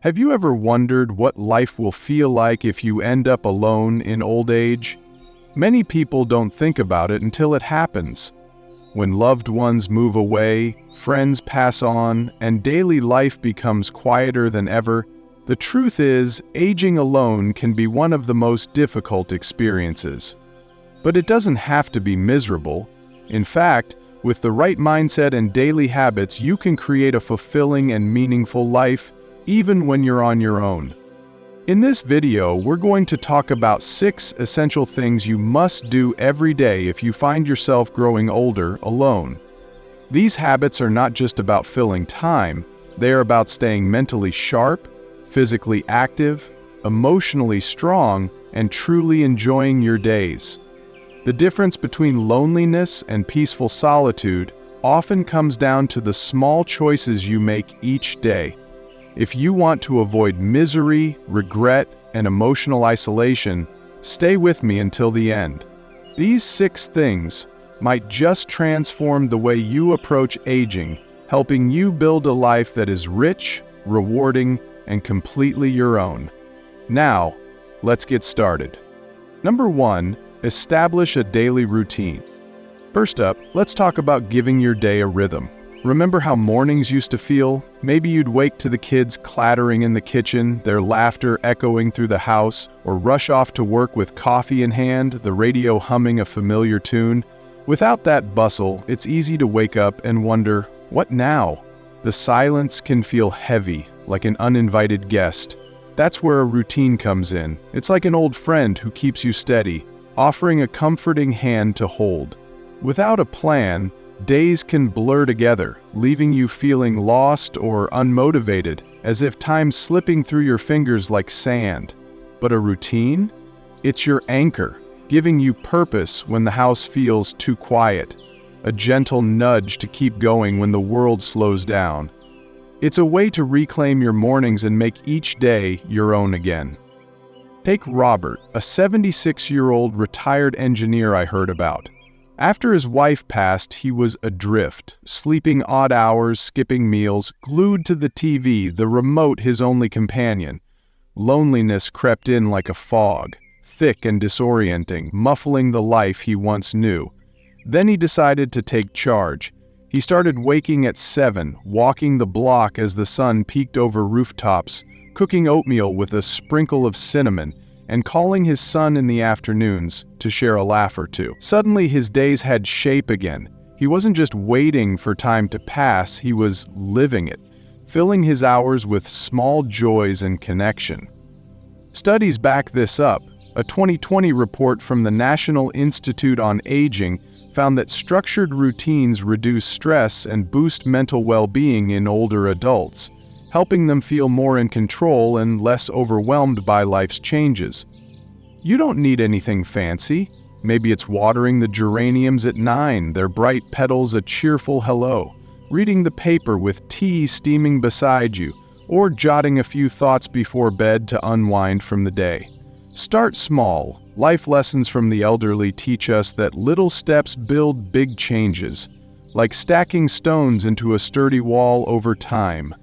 Have you ever wondered what life will feel like if you end up alone in old age? Many people don't think about it until it happens. When loved ones move away, friends pass on, and daily life becomes quieter than ever, the truth is, aging alone can be one of the most difficult experiences. But it doesn't have to be miserable. In fact, with the right mindset and daily habits, you can create a fulfilling and meaningful life, even when you're on your own. In this video, we're going to talk about 6 essential things you must do every day if you find yourself growing older alone. These habits are not just about filling time, they are about staying mentally sharp, physically active, emotionally strong, and truly enjoying your days. The difference between loneliness and peaceful solitude often comes down to the small choices you make each day. If you want to avoid misery, regret, and emotional isolation, stay with me until the end. These 6 things might just transform the way you approach aging, helping you build a life that is rich, rewarding, and completely your own. Now, let's get started. Number 1, establish a daily routine. First up, let's talk about giving your day a rhythm. Remember how mornings used to feel? Maybe you'd wake to the kids clattering in the kitchen, their laughter echoing through the house, or rush off to work with coffee in hand, the radio humming a familiar tune. Without that bustle, it's easy to wake up and wonder, what now? The silence can feel heavy, like an uninvited guest. That's where a routine comes in. It's like an old friend who keeps you steady, offering a comforting hand to hold. Without a plan, days can blur together, leaving you feeling lost or unmotivated, as if time's slipping through your fingers like sand. But a routine? It's your anchor, giving you purpose when the house feels too quiet, a gentle nudge to keep going when the world slows down. It's a way to reclaim your mornings and make each day your own again. Take Robert, a 76-year-old retired engineer I heard about. After his wife passed, he was adrift, sleeping odd hours, skipping meals, glued to the TV, the remote his only companion. Loneliness crept in like a fog, thick and disorienting, muffling the life he once knew. Then he decided to take charge. He started waking at 7, walking the block as the sun peeked over rooftops, cooking oatmeal with a sprinkle of cinnamon, and calling his son in the afternoons to share a laugh or two. Suddenly his days had shape again. He wasn't just waiting for time to pass, he was living it, filling his hours with small joys and connection. Studies back this up. A 2020 report from the National Institute on Aging found that structured routines reduce stress and boost mental well-being in older adults, helping them feel more in control and less overwhelmed by life's changes. You don't need anything fancy. Maybe it's watering the geraniums at 9, their bright petals a cheerful hello, reading the paper with tea steaming beside you, or jotting a few thoughts before bed to unwind from the day. Start small. Life lessons from the elderly teach us that little steps build big changes, like stacking stones into a sturdy wall over time.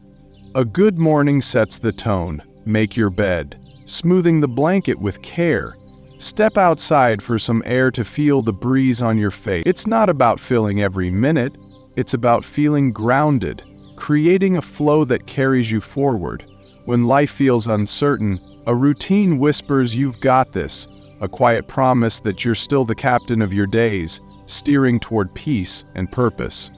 A good morning sets the tone. Make your bed, smoothing the blanket with care. Step outside for some air to feel the breeze on your face. It's not about filling every minute, it's about feeling grounded, creating a flow that carries you forward. When life feels uncertain, a routine whispers you've got this, a quiet promise that you're still the captain of your days, steering toward peace and purpose.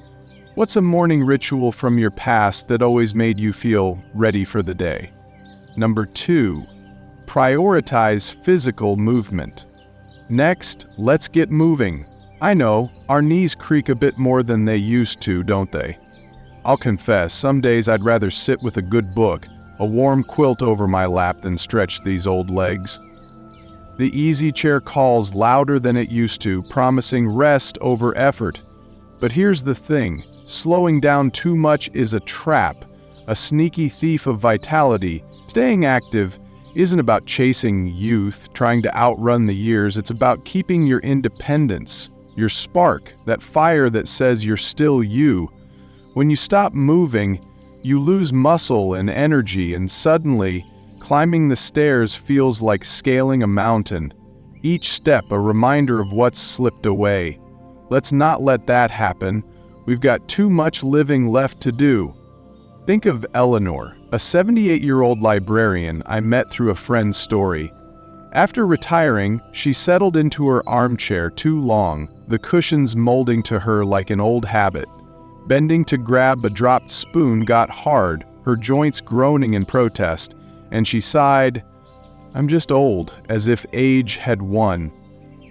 What's a morning ritual from your past that always made you feel ready for the day? Number 2, prioritize physical movement. Next, let's get moving. I know, our knees creak a bit more than they used to, don't they? I'll confess, some days I'd rather sit with a good book, a warm quilt over my lap than stretch these old legs. The easy chair calls louder than it used to, promising rest over effort. But here's the thing. Slowing down too much is a trap, a sneaky thief of vitality. Staying active isn't about chasing youth, trying to outrun the years. It's about keeping your independence, your spark, that fire that says you're still you. When you stop moving, You lose muscle and energy, and suddenly, climbing the stairs feels like scaling a mountain. Each step a reminder of what's slipped away. Let's not let that happen. We've got too much living left to do. Think of Eleanor, a 78-year-old librarian I met through a friend's story. After retiring, she settled into her armchair too long, the cushions molding to her like an old habit. Bending to grab a dropped spoon got hard, her joints groaning in protest, and she sighed, "I'm just old," as if age had won.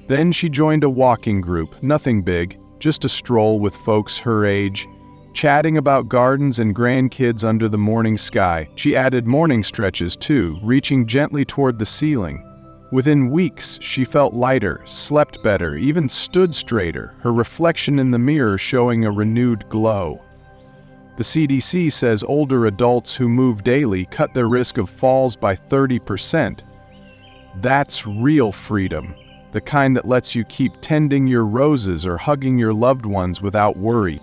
Then she joined a walking group, nothing big, just a stroll with folks her age, chatting about gardens and grandkids under the morning sky. She added morning stretches too, reaching gently toward the ceiling. Within weeks, she felt lighter, slept better, even stood straighter, her reflection in the mirror showing a renewed glow. The CDC says older adults who move daily cut their risk of falls by 30%. That's real freedom, the kind that lets you keep tending your roses or hugging your loved ones without worry.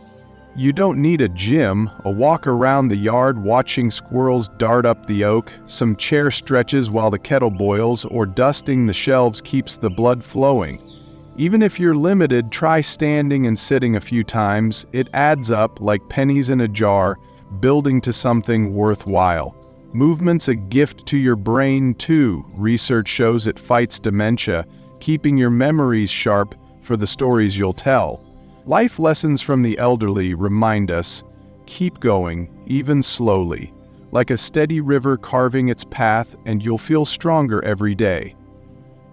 You don't need a gym, a walk around the yard watching squirrels dart up the oak, some chair stretches while the kettle boils, or dusting the shelves keeps the blood flowing. Even if you're limited, try standing and sitting a few times. It adds up like pennies in a jar, building to something worthwhile. Movement's a gift to your brain too. Research shows it fights dementia, keeping your memories sharp for the stories you'll tell. Life lessons from the elderly remind us, keep going, even slowly, like a steady river carving its path, and you'll feel stronger every day.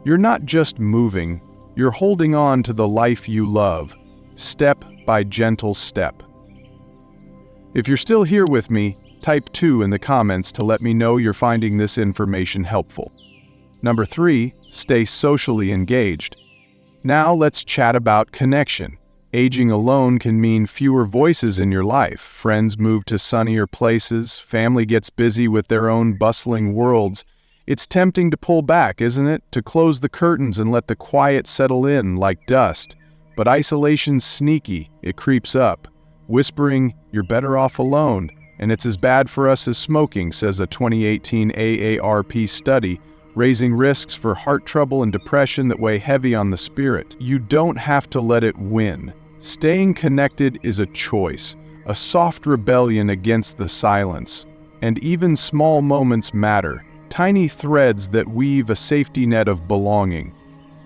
You're not just moving, you're holding on to the life you love, step by gentle step. If you're still here with me, type 2 in the comments to let me know you're finding this information helpful. Number 3, stay socially engaged. Now let's chat about connection. Aging alone can mean fewer voices in your life. Friends move to sunnier places, family gets busy with their own bustling worlds. It's tempting to pull back, isn't it? To close the curtains and let the quiet settle in like dust. But isolation's sneaky, it creeps up, whispering, "You're better off alone, and it's as bad for us as smoking," says a 2018 AARP study, raising risks for heart trouble and depression that weigh heavy on the spirit. You don't have to let it win. Staying connected is a choice, a soft rebellion against the silence. And even small moments matter, tiny threads that weave a safety net of belonging.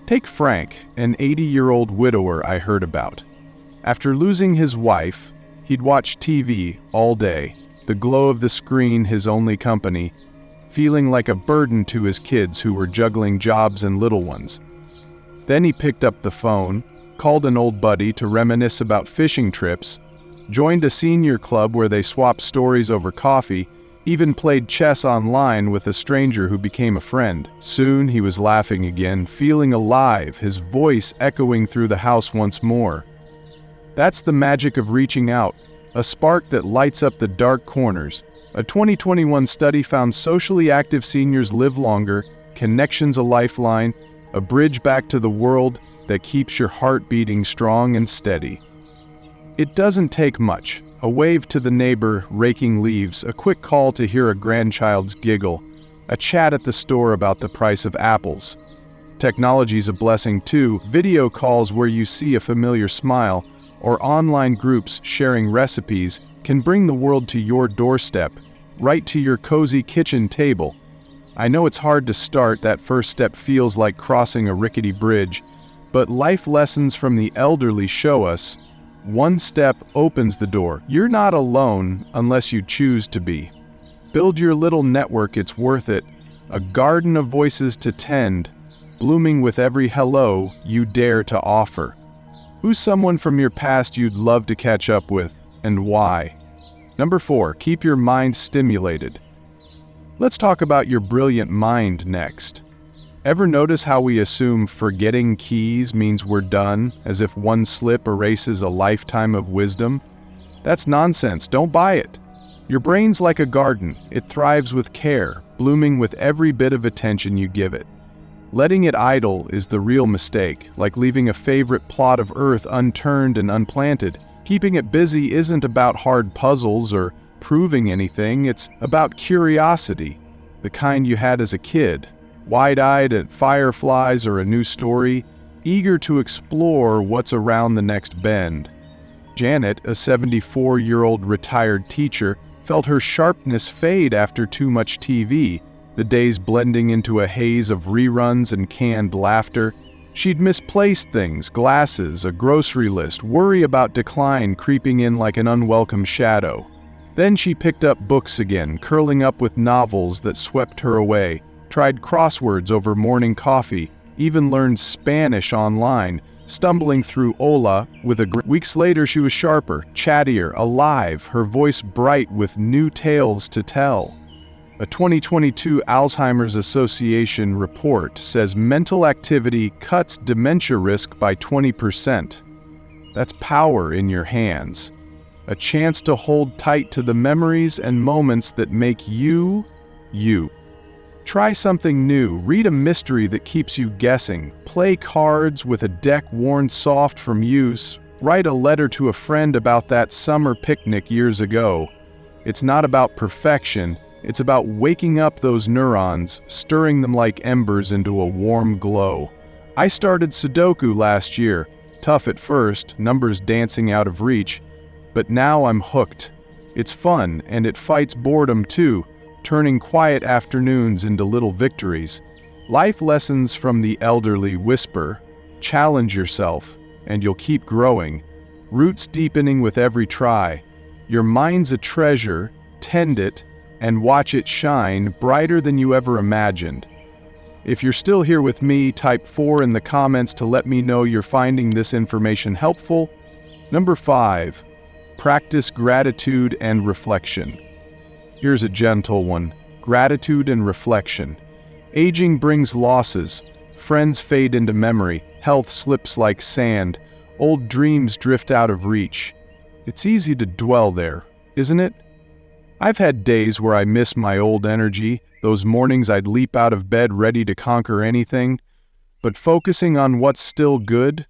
Take Frank, an 80-year-old widower I heard about. After losing his wife, he'd watch TV all day, the glow of the screen his only company, feeling like a burden to his kids who were juggling jobs and little ones. Then he picked up the phone, called an old buddy to reminisce about fishing trips, joined a senior club where they swapped stories over coffee, even played chess online with a stranger who became a friend. Soon he was laughing again, feeling alive, his voice echoing through the house once more. That's the magic of reaching out, a spark that lights up the dark corners. A 2021 study found socially active seniors live longer, connection's a lifeline, a bridge back to the world that keeps your heart beating strong and steady. It doesn't take much. A wave to the neighbor raking leaves, a quick call to hear a grandchild's giggle, a chat at the store about the price of apples. Technology's a blessing too, video calls where you see a familiar smile, or online groups sharing recipes can bring the world to your doorstep, right to your cozy kitchen table. I know it's hard to start, that first step feels like crossing a rickety bridge, but life lessons from the elderly show us, one step opens the door. You're not alone unless you choose to be. Build your little network, it's worth it, a garden of voices to tend, blooming with every hello you dare to offer. Who's someone from your past you'd love to catch up with, and why? Number 4, keep your mind stimulated. Let's talk about your brilliant mind next. Ever notice how we assume forgetting keys means we're done, as if one slip erases a lifetime of wisdom? That's nonsense, don't buy it. Your brain's like a garden, it thrives with care, blooming with every bit of attention you give it. Letting it idle is the real mistake, like leaving a favorite plot of earth unturned and unplanted. Keeping it busy isn't about hard puzzles or proving anything, it's about curiosity, the kind you had as a kid, wide-eyed at fireflies or a new story, eager to explore what's around the next bend. Janet, a 74-year-old retired teacher, felt her sharpness fade after too much TV, the days blending into a haze of reruns and canned laughter. She'd misplaced things, glasses, a grocery list, worry about decline creeping in like an unwelcome shadow. Then she picked up books again, curling up with novels that swept her away, tried crosswords over morning coffee, even learned Spanish online, stumbling through Hola with a grin. Weeks later she was sharper, chattier, alive, her voice bright with new tales to tell. A 2022 Alzheimer's Association report says mental activity cuts dementia risk by 20%. That's power in your hands. A chance to hold tight to the memories and moments that make you, you. Try something new, read a mystery that keeps you guessing, play cards with a deck worn soft from use, write a letter to a friend about that summer picnic years ago. It's not about perfection, it's about waking up those neurons, stirring them like embers into a warm glow. I started Sudoku last year, tough at first, numbers dancing out of reach, but now I'm hooked. It's fun, and it fights boredom too, turning quiet afternoons into little victories. Life lessons from the elderly whisper, challenge yourself, and you'll keep growing. Roots deepening with every try. Your mind's a treasure, tend it, and watch it shine brighter than you ever imagined. If you're still here with me, type 4 in the comments to let me know you're finding this information helpful. Number 5, practice gratitude and reflection. Here's a gentle one, gratitude and reflection. Aging brings losses, friends fade into memory, health slips like sand, old dreams drift out of reach. It's easy to dwell there, isn't it? I've had days where I miss my old energy, those mornings I'd leap out of bed ready to conquer anything. But focusing on what's still good,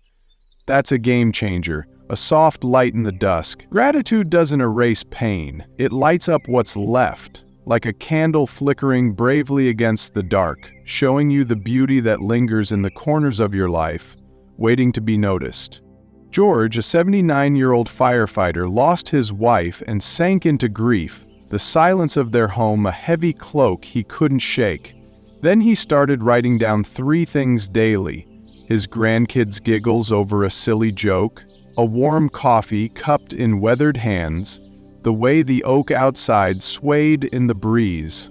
that's a game changer, a soft light in the dusk. Gratitude doesn't erase pain, it lights up what's left, like a candle flickering bravely against the dark, showing you the beauty that lingers in the corners of your life, waiting to be noticed. George, a 79-year-old firefighter, lost his wife and sank into grief, the silence of their home a heavy cloak he couldn't shake. Then he started writing down 3 things daily: his grandkids' giggles over a silly joke, a warm coffee cupped in weathered hands, the way the oak outside swayed in the breeze.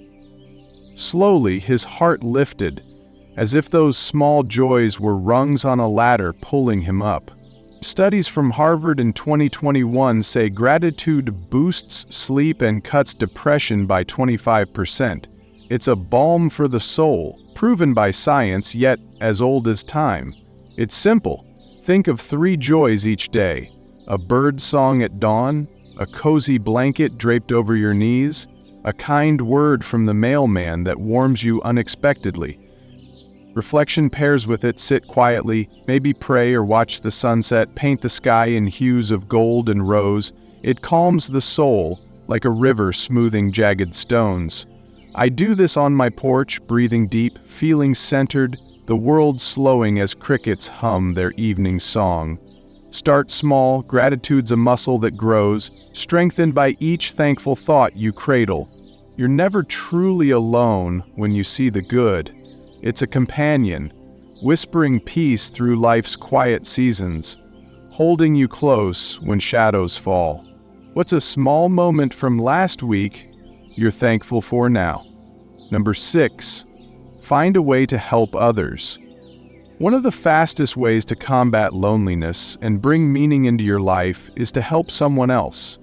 Slowly, his heart lifted, as if those small joys were rungs on a ladder pulling him up. Studies from Harvard in 2021 say gratitude boosts sleep and cuts depression by 25%. It's a balm for the soul, proven by science yet as old as time. It's simple. Think of 3 joys each day: a bird song at dawn, a cozy blanket draped over your knees, a kind word from the mailman that warms you unexpectedly. Reflection pairs with it. Sit quietly, maybe pray or watch the sunset, paint the sky in hues of gold and rose. It calms the soul, like a river smoothing jagged stones. I do this on my porch, breathing deep, feeling centered, the world slowing as crickets hum their evening song. Start small, gratitude's a muscle that grows, strengthened by each thankful thought you cradle. You're never truly alone when you see the good. It's a companion, whispering peace through life's quiet seasons, holding you close when shadows fall. What's a small moment from last week you're thankful for now? Number 6, find a way to help others. One of the fastest ways to combat loneliness and bring meaning into your life is to help someone else.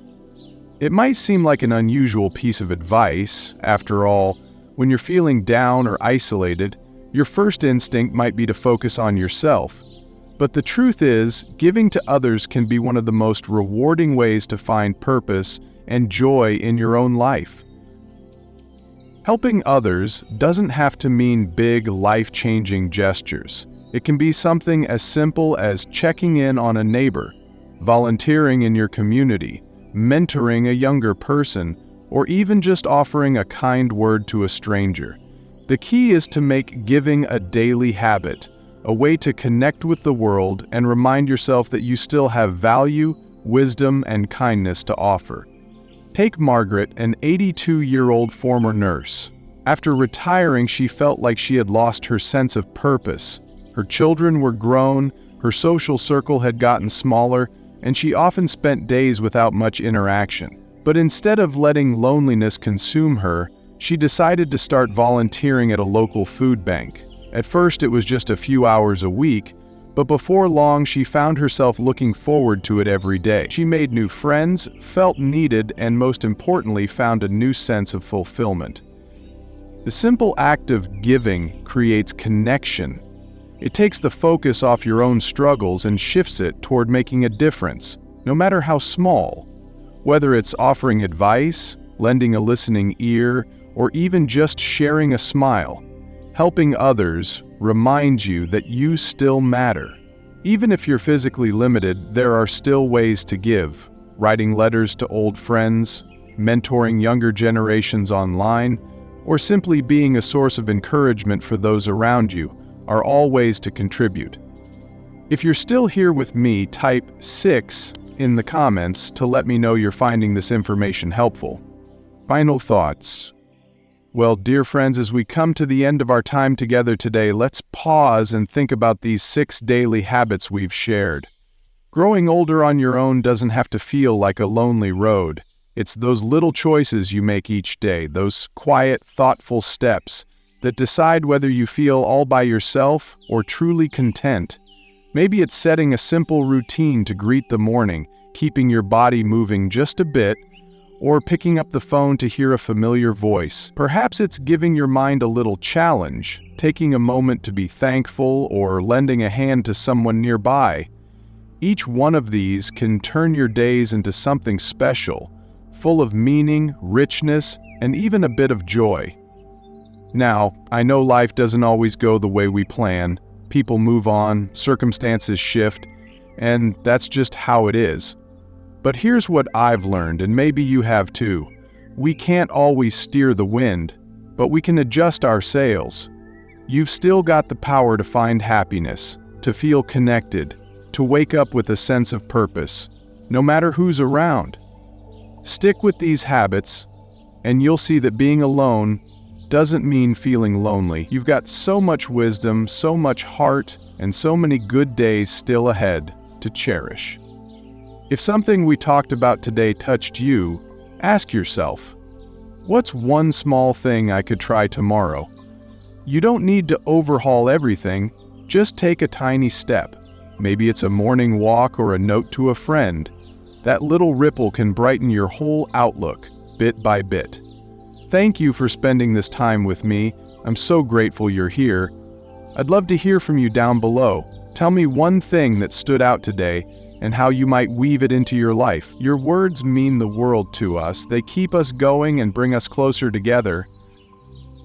It might seem like an unusual piece of advice. After all, when you're feeling down or isolated, your first instinct might be to focus on yourself. But the truth is, giving to others can be one of the most rewarding ways to find purpose and joy in your own life. Helping others doesn't have to mean big, life-changing gestures. It can be something as simple as checking in on a neighbor, volunteering in your community, mentoring a younger person, or even just offering a kind word to a stranger. The key is to make giving a daily habit, a way to connect with the world and remind yourself that you still have value, wisdom, and kindness to offer. Take Margaret, an 82-year-old former nurse. After retiring, she felt like she had lost her sense of purpose. Her children were grown, her social circle had gotten smaller, and she often spent days without much interaction. But instead of letting loneliness consume her, she decided to start volunteering at a local food bank. At first, it was just a few hours a week, but before long she found herself looking forward to it every day. She made new friends, felt needed, and most importantly, found a new sense of fulfillment. The simple act of giving creates connection. It takes the focus off your own struggles and shifts it toward making a difference, no matter how small. Whether it's offering advice, lending a listening ear, or even just sharing a smile, helping others reminds you that you still matter. Even if you're physically limited, there are still ways to give. Writing letters to old friends, mentoring younger generations online, or simply being a source of encouragement for those around you are all ways to contribute. If you're still here with me, type 6 in the comments to let me know you're finding this information helpful. Final thoughts. Well, dear friends, as we come to the end of our time together today, let's pause and think about these 6 daily habits we've shared. Growing older on your own doesn't have to feel like a lonely road. It's those little choices you make each day, those quiet, thoughtful steps that decide whether you feel all by yourself or truly content. Maybe it's setting a simple routine to greet the morning, keeping your body moving just a bit, or picking up the phone to hear a familiar voice. Perhaps it's giving your mind a little challenge, taking a moment to be thankful, or lending a hand to someone nearby. Each one of these can turn your days into something special, full of meaning, richness, and even a bit of joy. Now, I know life doesn't always go the way we plan. People move on, circumstances shift, and that's just how it is. But here's what I've learned, and maybe you have too. We can't always steer the wind, but we can adjust our sails. You've still got the power to find happiness, to feel connected, to wake up with a sense of purpose, no matter who's around. Stick with these habits, and you'll see that being alone doesn't mean feeling lonely. You've got so much wisdom, so much heart, and so many good days still ahead to cherish. If something we talked about today touched you, ask yourself, what's one small thing I could try tomorrow? You don't need to overhaul everything, just take a tiny step. Maybe it's a morning walk or a note to a friend. That little ripple can brighten your whole outlook, bit by bit. Thank you for spending this time with me. I'm so grateful you're here. I'd love to hear from you down below. Tell me one thing that stood out today and how you might weave it into your life. Your words mean the world to us. They keep us going and bring us closer together.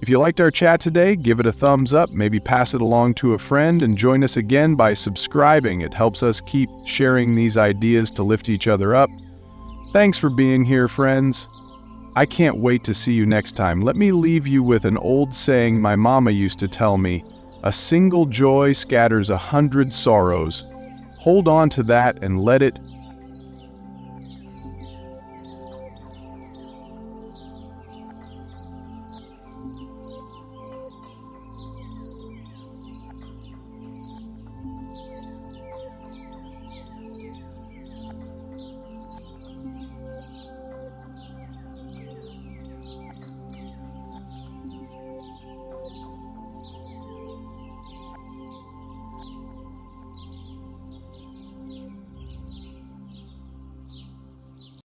If you liked our chat today, give it a thumbs up, maybe pass it along to a friend, and join us again by subscribing. It helps us keep sharing these ideas to lift each other up. Thanks for being here, friends. I can't wait to see you next time. Let me leave you with an old saying my mama used to tell me, "A single joy scatters 100 sorrows." Hold on to that and let it